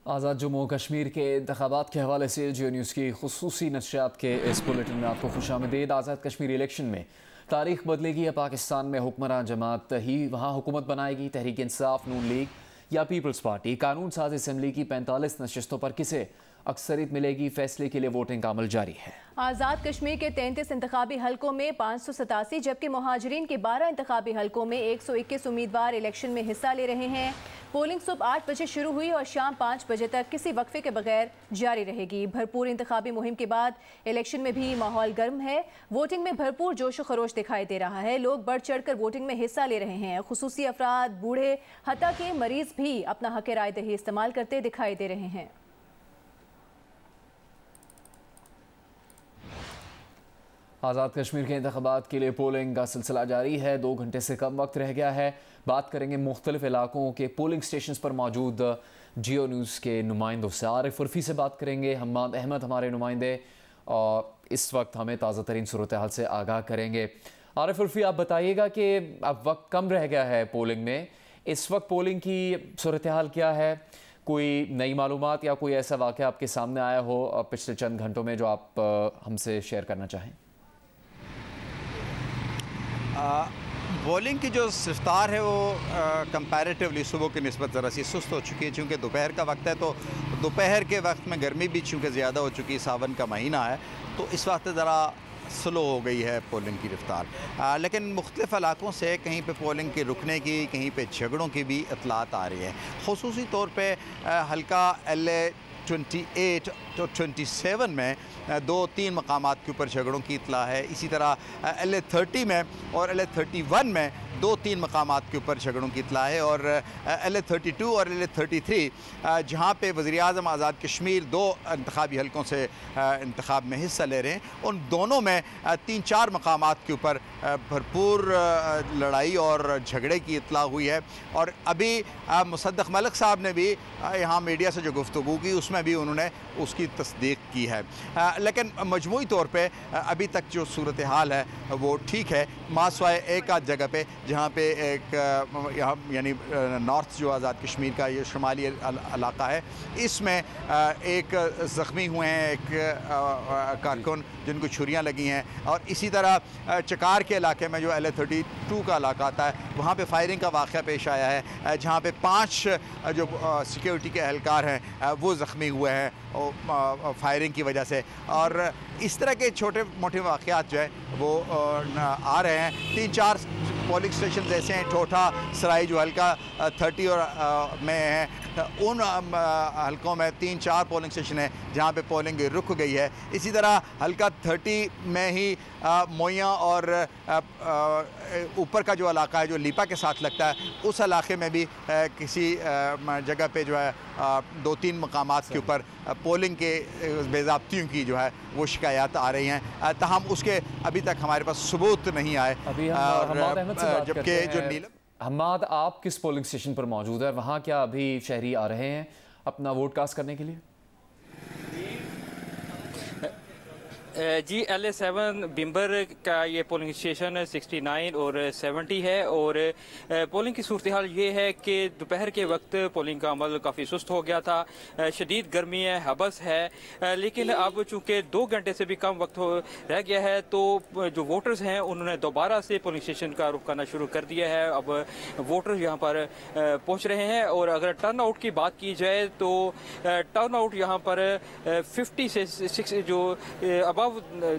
आज़ाद जम्मू कश्मीर के इंतखाबात के हवाले से जियो न्यूज़ की खुसूसी नशरियात के इस बुलेटिन में आपको खुशामदीद। आज़ाद कश्मीर इलेक्शन में तारीख बदलेगी या पाकिस्तान में हुक्मरान जमात ही वहाँ हुकूमत बनाएगी? तहरीक इंसाफ, नून लीग या पीपल्स पार्टी? कानून साज असम्बली की 45 नशस्तों पर किसे अक्सरियत मिलेगी? फैसले के लिए वोटिंग का अमल जारी है। आज़ाद कश्मीर के 33 इंतखाबी हलकों में 587 जबकि मुहाजिरीन के 12 इंतखाबी हलकों में 121 उम्मीदवार इलेक्शन में हिस्सा ले रहे हैं। पोलिंग सुबह 8 बजे शुरू हुई और शाम 5 बजे तक किसी वक्फे के बगैर जारी रहेगी। भरपूर इंतखाबी मुहिम के बाद इलेक्शन में भी माहौल गर्म है। वोटिंग में भरपूर जोश खरोश दिखाई दे रहा है। लोग बढ़ चढ़ कर वोटिंग में हिस्सा ले रहे हैं। खुसूसी अफराद, बूढ़े, हत्ता के मरीज भी अपना हक राय दही इस्तेमाल करते दिखाई दे रहे हैं। आज़ाद कश्मीर के इंतखाबात के लिए पोलिंग का सिलसिला जारी है। 2 घंटे से कम वक्त रह गया है। बात करेंगे मुख्तलिफ इलाकों के पोलिंग स्टेशन पर मौजूद जियो न्यूज़ के नुमाइंदों से। आरिफ उर्फी से बात करेंगे। हम्माद अहमद हमारे नुमाइंदे और इस वक्त हमें ताज़ा तरीन सूरत हाल से आगाह करेंगे। आरिफ उर्फी, आप बताइएगा कि अब वक्त कम रह गया है पोलिंग में, इस वक्त पोलिंग की सूरत हाल क्या है? कोई नई मालूमात या कोई ऐसा वाक़या आपके सामने आया हो पिछले चंद घंटों में जो आप हमसे शेयर करना चाहें? बॉलिंग की जो रफ्तार है वो कंपैरेटिवली सुबह की निस्बत ज़रा सी सुस्त हो चुकी है। चूँकि दोपहर का वक्त है तो दोपहर के वक्त में गर्मी भी चूँकि ज़्यादा हो चुकी है, सावन का महीना है, तो इस वक्त ज़रा स्लो हो गई है पोलिंग की रफ्तार। लेकिन मुख्तलिफ इलाकों से कहीं पे पोलिंग के रुकने की, कहीं पे झगड़ों की भी इतलात आ रही है। खुसूसी तौर पर हल्का LA 28 तो 27 में 2-3 मकामात के ऊपर झगड़ों की इतला है। इसी तरह LA 30 में और LA 31 में 2-3 मकामात के ऊपर झगड़ों की इतला है। और LA 32 और LA 33 जहाँ पे वज़ीर-ए-आज़म आज़ाद कश्मीर 2 इंतखाबी हलकों से इंतखाब में हिस्सा ले रहे हैं, उन दोनों में 3-4 मकामात के ऊपर भरपूर लड़ाई और झगड़े की इतला हुई है। और अभी मुसद्दक़ मलिक साहब ने भी यहाँ मीडिया से जो गुफ्तगू की उसमें भी उन्होंने उसकी तस्दीक की है। लेकिन मजमूई तौर पे अभी तक जो सूरत हाल है वो ठीक है, मासवाए एक आध जगह पे जहाँ पे एक यहाँ यानी नॉर्थ जो आज़ाद कश्मीर का ये शुमाली इलाका है, इसमें एक ज़ख्मी हुए हैं, एक कारकुन जिनको छुरियाँ लगी हैं। और इसी तरह चकार के इलाके में जो LA 32 का इलाका आता है वहाँ पे फायरिंग का वाक़या पेश आया है, जहाँ पे 5 जो सिक्योरिटी के एहलकार हैं वो ज़ख्मी हुए हैं फायरिंग की वजह से। और इस तरह के छोटे मोटे वाक़यात जो है वो आ रहे हैं। 3-4 पोलिंग स्टेशन ऐसे हैं, ठोठा सराय जो हल्का 30 और में है, उन हलकों में 3-4 पोलिंग स्टेशन है जहाँ पे पोलिंग रुक गई है। इसी तरह हल्का 30 में ही मोया और ऊपर का जो इलाका है जो लीपा के साथ लगता है, उस इलाके में भी किसी जगह पे जो है 2-3 मकामात के ऊपर पोलिंग के बेज़ाब्तियों की जो है वो शिकायत आ रही हैं। ताहम उसके अभी तक हमारे पास सबूत नहीं आए। जबकि जो नीलम हम्माद, आप किस पोलिंग स्टेशन पर मौजूद है? वहाँ क्या अभी शहरी आ रहे हैं अपना वोट कास्ट करने के लिए? जी, LA 7 बिम्बर का ये पोलिंग स्टेशन 69 और 70 है। और पोलिंग की सूरत हाल ये है कि दोपहर के वक्त पोलिंग का अमल काफ़ी सुस्त हो गया था, शदीद गर्मी है, हबस है। लेकिन अब चूँकि 2 घंटे से भी कम वक्त रह गया है तो जो वोटर्स हैं उन्होंने दोबारा से पोलिंग स्टेशन का रुख करना शुरू कर दिया है। अब वोटर्स यहाँ पर पहुँच रहे हैं। और अगर टर्न आउट की बात की जाए तो टर्न आउट यहाँ पर 50 से 6 जो अब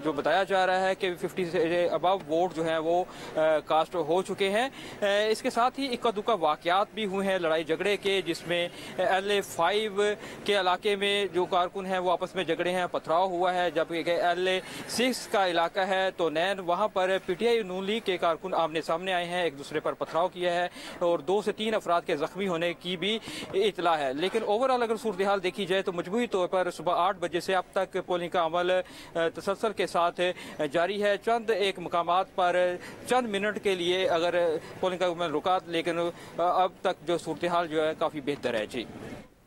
जो बताया जा रहा है कि 50 से अबव वोट जो हैं वो कास्ट हो चुके हैं। इसके साथ ही इक्का दुक्का वाक़यात भी हुए हैं लड़ाई झगड़े के, जिसमें LA 5 के इलाके में जो कारकुन हैं वो आपस में झगड़े हैं, पथराव हुआ है। जबकि LA 6 का इलाका है तो नैन, वहाँ पर PTI नून लीग के कारकुन आमने सामने आए हैं, एक दूसरे पर पथराव किया है और 2 से 3 अफराद के ज़ख्मी होने की भी इतला है। लेकिन ओवरऑल अगर सूरत हाल देखी जाए तो मजबूरी तौर पर सुबह 8 बजे से अब तक पोलिंग का अमल तसलसल के साथ जारी है। चंद एक मकामात पर चंद मिनट के लिए अगर पोलिंग का अमल रुका, लेकिन अब तक जो सूरत हाल जो है काफ़ी बेहतर है। जी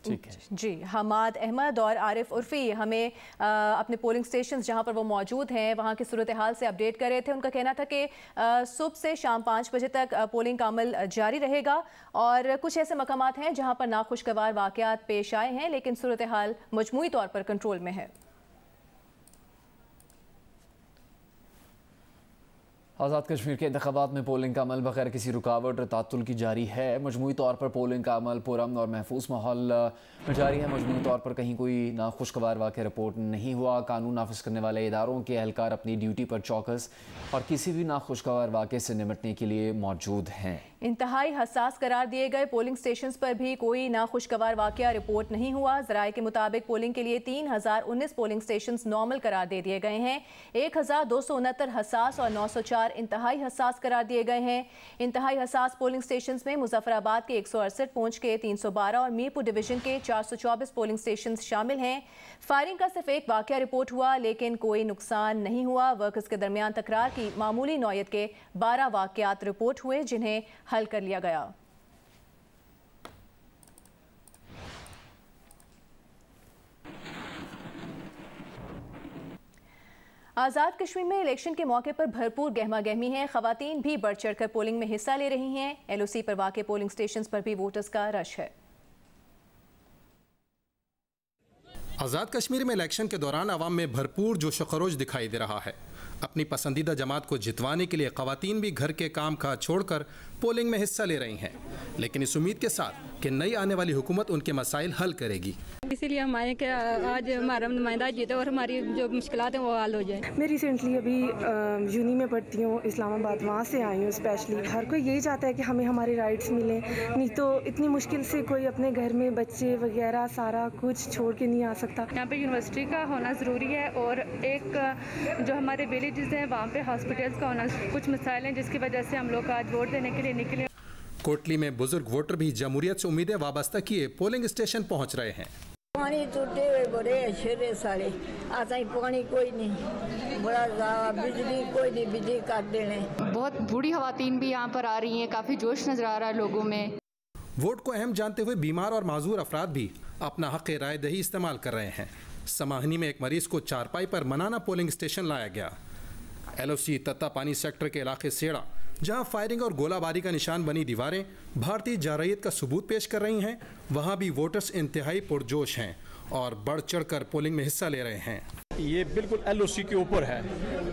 ठीक है जी, हमाद अहमद और आरिफ उर्फी हमें अपने पोलिंग स्टेशन जहां पर वो मौजूद हैं वहां की सूरत हाल से अपडेट कर रहे थे। उनका कहना था कि सुबह से शाम 5 बजे तक पोलिंग का अमल जारी रहेगा और कुछ ऐसे मकामात हैं जहां पर नाखुशगवार वाक़यात पेश आए हैं, लेकिन सूरत हाल मजमूई तौर पर कंट्रोल में है। आज़ाद कश्मीर के इंतखाबात में पोलिंग का अमल बगैर किसी रुकावट और तातुल की जारी है। मजमूई तौर पर पोलिंग का अमल पुरअमन और महफूज माहौल में जारी है। मजमूई तौर पर कहीं कोई नाखुशगवार वाक़या रिपोर्ट नहीं हुआ। कानून नाफिज करने वाले इदारों के एहलकार अपनी ड्यूटी पर चौकस और किसी भी नाखुशगवार वाक़े से निपटने के लिए मौजूद हैं। इंतहाई हसास करार दिए गए पोलिंग स्टेशन पर भी कोई नाखुशगवार वाक़या रिपोर्ट नहीं हुआ। ज़राए के मुताबिक पोलिंग के लिए 3019 पोलिंग स्टेशन नॉर्मल करार दे दिए गए हैं। 1269 हसास और 904 इंतहाई हसास करार दिए गए हैं। इंतहाई हसास पोलिंग स्टेशन में मुजफ्फराबाद के 168, पूंछ के 312 और मीरपुर डिवीजन के 424 पोलिंग स्टेशन शामिल हैं। फायरिंग का सिर्फ एक वाक़या रिपोर्ट हुआ, लेकिन कोई नुकसान नहीं हुआ। वर्कर्स के दरमियान तकरार की मामूली नौयत के 12 वाक़यात रिपोर्ट हुए, जिन्हें हल कर लिया गया। आज़ाद कश्मीर में इलेक्शन के मौके पर भरपूर गहमा गहमी है। खवातीन भी बढ़ चढ़कर पोलिंग में हिस्सा ले रही हैं। LOC पर वाक़े पोलिंग स्टेशन पर भी वोटर्स का रश है। आज़ाद कश्मीर में इलेक्शन के दौरान अवाम में भरपूर जोश खरोश दिखाई दे रहा है। अपनी पसंदीदा जमात को जितवाने के लिए खवातीन भी घर के काम काज छोड़कर पोलिंग में हिस्सा ले रही हैं, लेकिन इस उम्मीद के साथ कि नई आने वाली हुकूमत उनके मसाइल हल करेगी। इसीलिए हमारे के आज हमारा नुमाइंदा जीते और हमारी जो मुश्किलात हैं वो हल हो जाए। मैं रिसेंटली अभी यूनी में पढ़ती हूँ, इस्लामाबाद, वहाँ से आई हूँ स्पेशली। हर कोई यही चाहता है कि हमें हमारे राइट्स मिलें, नहीं तो इतनी मुश्किल से कोई अपने घर में बच्चे वगैरह सारा कुछ छोड़ के नहीं आ सकता। यहाँ पे यूनिवर्सिटी का होना ज़रूरी है और एक जो हमारे विलेजेस हैं वहाँ पे हॉस्पिटल्स का होना, कुछ मसाइल हैं जिसकी वजह से हम लोग आज वोट देने के लिए निकले। कोटली में बुजुर्ग वोटर भी जमहूरियत से उम्मीदें वाबस्ता किए पोलिंग स्टेशन पहुँच रहे हैं। पानी टूटे हुए बड़े शेरे सारे आसा पानी कोई नहीं, बड़ा बिजली कोई नहीं, बिजली काट देने। बहुत बूढ़ी खवातीन भी यहाँ पर आ रही हैं, काफ़ी जोश नजर आ रहा है लोगों में। वोट को अहम जानते हुए बीमार और माजूर अफराद भी अपना हक़ राय दही इस्तेमाल कर रहे हैं। समाहनी में एक मरीज को चारपाई पर मनाना पोलिंग स्टेशन लाया गया। LOC तत्तापानी सेक्टर के इलाके सेड़ा, जहां फायरिंग और गोलाबारी का निशान बनी दीवारें भारतीय जारहियत का सबूत पेश कर रही हैं, वहां भी वोटर्स इंतहाई पुरजोश हैं और बढ़ चढ़कर पोलिंग में हिस्सा ले रहे हैं। ये बिल्कुल LOC के ऊपर है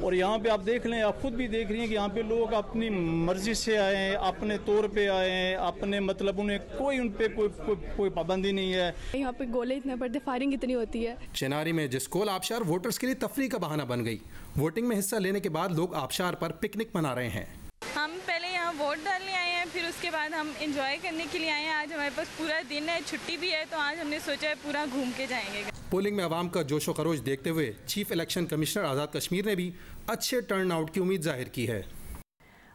और यहाँ पे आप देख लें, आप खुद भी देख रही हैं कि यहाँ पे लोग अपनी मर्जी से आए हैं, अपने तौर पे आए हैं, अपने मतलब उन्हें कोई उन पे कोई पाबंदी नहीं है। यहाँ पे गोले इतने पड़ते, फायरिंग इतनी होती है। चिनारी में जिसकोल आबशार वोटर्स के लिए तफरीह का बहाना बन गई। वोटिंग में हिस्सा लेने के बाद लोग आबशार पर पिकनिक मना रहे हैं। हम पहले यहाँ वोट डालने आए हैं, फिर उसके बाद हम इंजॉय करने के लिए आए हैं। आज हमारे पास पूरा दिन है, छुट्टी भी है, तो आज हमने सोचा है पूरा घूम के जाएंगे। पोलिंग में आवाम का जोशो खरोश देखते हुए chief election commissioner Azad Kashmir ने भी अच्छे टर्न आउट की उम्मीद जाहिर की है।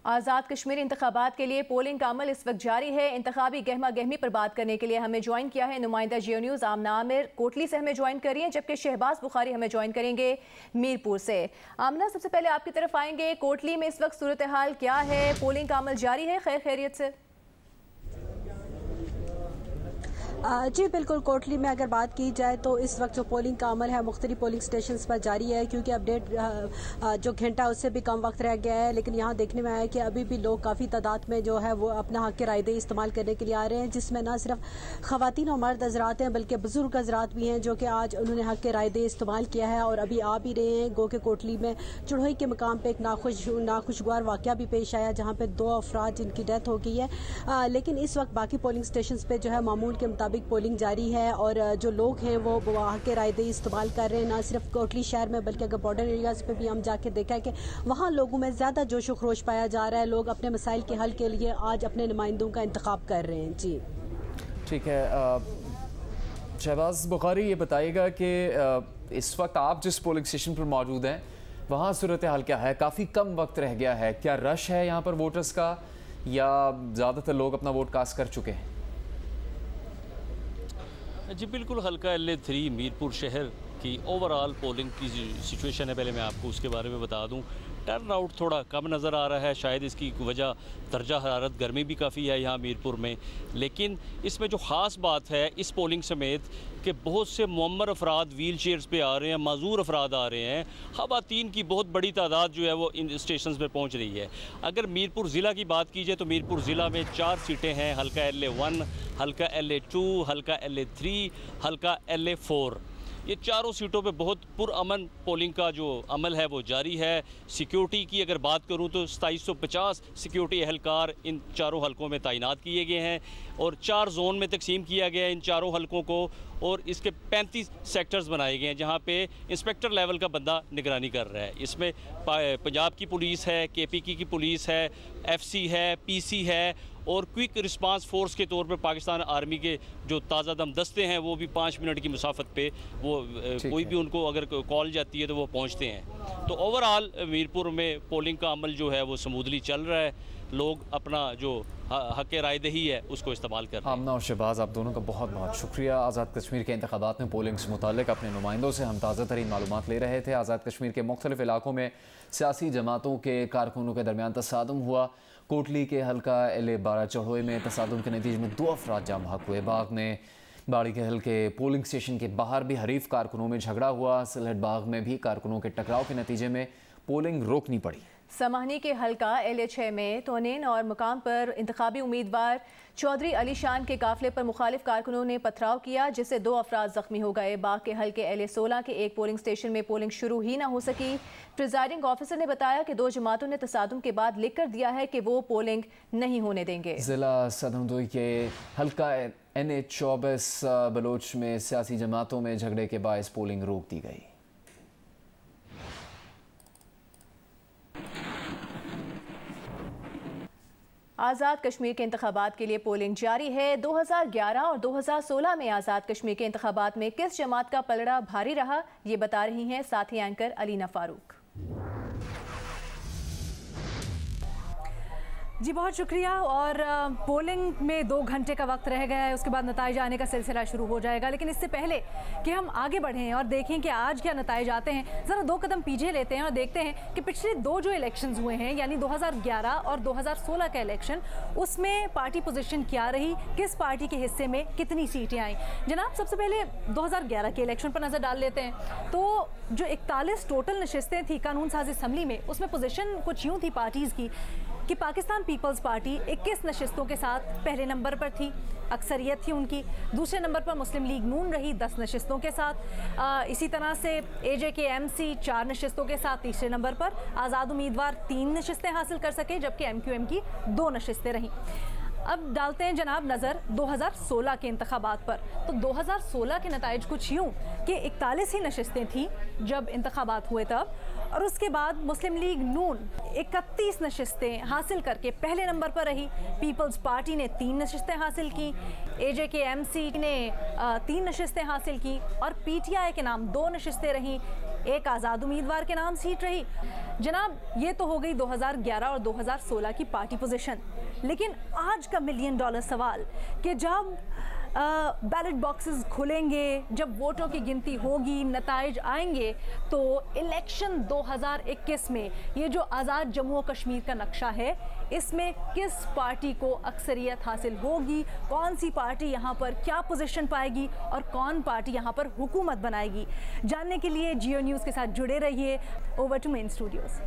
आज़ाद कश्मीर इंतखाबात के लिए पोलिंग का अमल इस वक्त जारी है। इंतखाबी गहमा गहमी पर बात करने के लिए हमें ज्वाइन किया है नुमाइंदा जियो न्यूज़ आमना आमिर कोटली से हमें ज्वाइन कर रही हैं, जबकि शहबाज बुखारी हमें ज्वाइन करेंगे मीरपुर से। आमना, सबसे पहले आपकी तरफ आएंगे। कोटली में इस वक्त सूरत हाल क्या है? पोलिंग का अमल जारी है खैर खैरियत से? जी बिल्कुल, कोटली में अगर बात की जाए तो इस वक्त जो पोलिंग का अमल है मुख्तलिफ पोलिंग स्टेशन पर जारी है, क्योंकि अपडेट जो घंटा उससे भी कम वक्त रह गया है। लेकिन यहाँ देखने में आया कि अभी भी लोग काफ़ी तादाद में जो है वो अपना हक़ रायदे इस्तेमाल करने के लिए आ रहे हैं, जिसमें ना सिर्फ ख़वातीन और मर्द हज़रात हैं बल्कि बुजुर्ग हज़रात भी हैं जो कि आज उन्होंने हक़ रायदे इस्तेमाल किया है और अभी आ भी रहे हैं। गो के कोटली में चढ़ोई के मकाम पर एक नाखुशगवार वाक़या भी पेश आया, जहाँ पर 2 अफराद जिनकी डेथ हो गई है। लेकिन इस वक्त बाकी पोलिंग स्टेशन पर जो है मामूल के मुताबिक पोलिंग जारी है और जो लोग हैं वो वहाँ के रायदे इस्तेमाल कर रहे हैं, ना सिर्फ कोटली शहर में बल्कि अगर बॉर्डर एरियाज़ पे भी हम जाके देखा है कि वहाँ लोगों में ज़्यादा जोश खरोश पाया जा रहा है। लोग अपने मसाइल के हल के लिए आज अपने नुमाइंदों का इंतखाब कर रहे हैं। जी ठीक है, शहबाज बुखारी ये बताइएगा कि इस वक्त आप जिस पोलिंग स्टेशन पर मौजूद हैं वहाँ सूरत हाल क्या है? काफ़ी कम वक्त रह गया है, क्या रश है यहाँ पर वोटर्स का या ज़्यादातर लोग अपना वोट कास्ट कर चुके हैं? जी बिल्कुल, हल्का LA3 मीरपुर शहर कि ओवरऑल पोलिंग की सिचुएशन है, पहले मैं आपको उसके बारे में बता दूं। टर्न आउट थोड़ा कम नज़र आ रहा है, शायद इसकी वजह दर्जा हरारत गर्मी भी काफ़ी है यहाँ मीरपुर में। लेकिन इसमें जो ख़ास बात है इस पोलिंग समेत कि बहुत से मुअम्मर अफराद व्हील चेयर्स पर आ रहे हैं, माजूर अफराद आ रहे हैं, ख़वातीन की बहुत बड़ी तादाद जो है वो इन स्टेशन पर पहुँच रही है। अगर मीरपुर ज़िला की बात की जाए तो मीरपुर ज़िला में 4 सीटें हैं, हल्का LA1, हल्का LA2, हल्का LA3, हल्का LA4। ये चारों सीटों पे बहुत पुरअमन पोलिंग का जो अमल है वो जारी है। सिक्योरिटी की अगर बात करूं तो 2750 सिक्योरिटी एहलकार इन चारों हलकों में तैनात किए गए हैं और 4 जोन में तकसीम किया गया है इन चारों हलकों को, और इसके 35 सेक्टर्स बनाए गए हैं जहां पे इंस्पेक्टर लेवल का बंदा निगरानी कर रहा है। इसमें पंजाब की पुलिस है, KPK की पुलिस है, FC है, PC है और क्विक रिस्पांस फोर्स के तौर पे पाकिस्तान आर्मी के जो ताज़ा दम दस्ते हैं वो भी 5 मिनट की मुसाफत पे वो कोई भी उनको अगर कॉल जाती है तो वो पहुंचते हैं। तो ओवरऑल मीरपुर में पोलिंग का अमल जो है वो स्मूथली चल रहा है, लोग अपना जो हक़ राय दही है उसको इस्तेमाल कर रहे हैं। आमना और शहबाज, आप दोनों का बहुत बहुत शुक्रिया। आज़ाद कश्मीर के इंतखाबात में पोलिंग से मुताल्लिक अपने नुमाइंदों से हम ताज़ा तरीन मालूमात ले रहे थे। आज़ाद कश्मीर के मुख्तलिफ इलाकों में सियासी जमातों के कारकुनों के दरमियान तसादुम हुआ। कोटली के हल्का LA12 चढ़ोए में तसादुम के नतीजे में 2 अफराद जाम बहक हुए। बाग में बाड़ी के हल्के पोलिंग स्टेशन के बाहर भी हरीफ कारकुनों में झगड़ा हुआ। सिलहट बाग में भी कारकुनों के टकराव के नतीजे में पोलिंग रोकनी पड़ी। समाहनी के हल्का LA6 में तोनेन और मुकाम पर इंतखाबी उम्मीदवार चौधरी अली शान के काफिले पर मुखालिफ कारकुनों ने पथराव किया जिससे 2 अफराद जख्मी हो गए। बाग के हल्के LA16 के एक पोलिंग स्टेशन में पोलिंग शुरू ही न हो सकी। प्रिजाइडिंग ऑफिसर ने बताया कि 2 जमातों ने तसादुम के बाद लिख कर दिया है कि वो पोलिंग नहीं होने देंगे। जिला सदमदोई के हल्का NA24 बलोच में सियासी जमातों में झगड़े के बायस पोलिंग रोक दी गई। आज़ाद कश्मीर के इंतखाबात के लिए पोलिंग जारी है। 2011 और 2016 में आज़ाद कश्मीर के इंतखाबात में किस जमात का पलड़ा भारी रहा, ये बता रही हैं साथी एंकर अलीना फारूक। जी बहुत शुक्रिया। और पोलिंग में 2 घंटे का वक्त रह गया है, उसके बाद नताइज आने का सिलसिला शुरू हो जाएगा। लेकिन इससे पहले कि हम आगे बढ़ें और देखें कि आज क्या नताइज आते हैं, ज़रा 2 कदम पीछे लेते हैं और देखते हैं कि पिछले 2 जो इलेक्शंस हुए हैं यानी 2011 और 2016 का इलेक्शन, उसमें पार्टी पोजीशन क्या रही, किस पार्टी के हिस्से में कितनी सीटें आई। जनाब सबसे पहले 2011 के इलेक्शन पर नज़र डाल लेते हैं। तो जो 41 टोटल नशिस्तें थी कानून साज असम्बली में, उसमें पोजीशन कुछ यूँ थी पार्टीज़ की कि पाकिस्तान पीपल्स पार्टी 21 नशिस्तों के साथ पहले नंबर पर थी, अक्सरियत थी उनकी। दूसरे नंबर पर मुस्लिम लीग नून रही 10 नशिस्तों के साथ। इसी तरह से AJK-MC 4 नशिस्तों के साथ तीसरे नंबर पर। आज़ाद उम्मीदवार 3 नशिस्तें हासिल कर सके जबकि MQM की 2 नशिस्तें रहीं। अब डालते हैं जनाब नज़र 2016 के इंतखाबात पर। तो 2016 के नताइज कुछ यूँ कि 41 ही नशिस्तें थीं जब इंतखाबात हुए तब, और उसके बाद मुस्लिम लीग नून 31 नशिस्तें हासिल करके पहले नंबर पर रही। पीपल्स पार्टी ने 3 नशिस्तें हासिल की, AJK-MC ने 3 नशिस्तें हासिल की और PTI के नाम 2 नशिस्तें रहीं, एक आज़ाद उम्मीदवार के नाम सीट रही। जनाब ये तो हो गई 2011 और 2016 की पार्टी पोजीशन। लेकिन आज का $1 मिलियन सवाल कि जब बैलेट बॉक्सेस खुलेंगे, जब वोटों की गिनती होगी, नताइज आएंगे, तो इलेक्शन 2021 में ये जो आज़ाद जम्मू और कश्मीर का नक्शा है, इसमें किस पार्टी को अक्सरियत हासिल होगी, कौन सी पार्टी यहाँ पर क्या पोजीशन पाएगी और कौन पार्टी यहाँ पर हुकूमत बनाएगी, जानने के लिए जियो न्यूज़ के साथ जुड़े रहिए। Over to main Studios.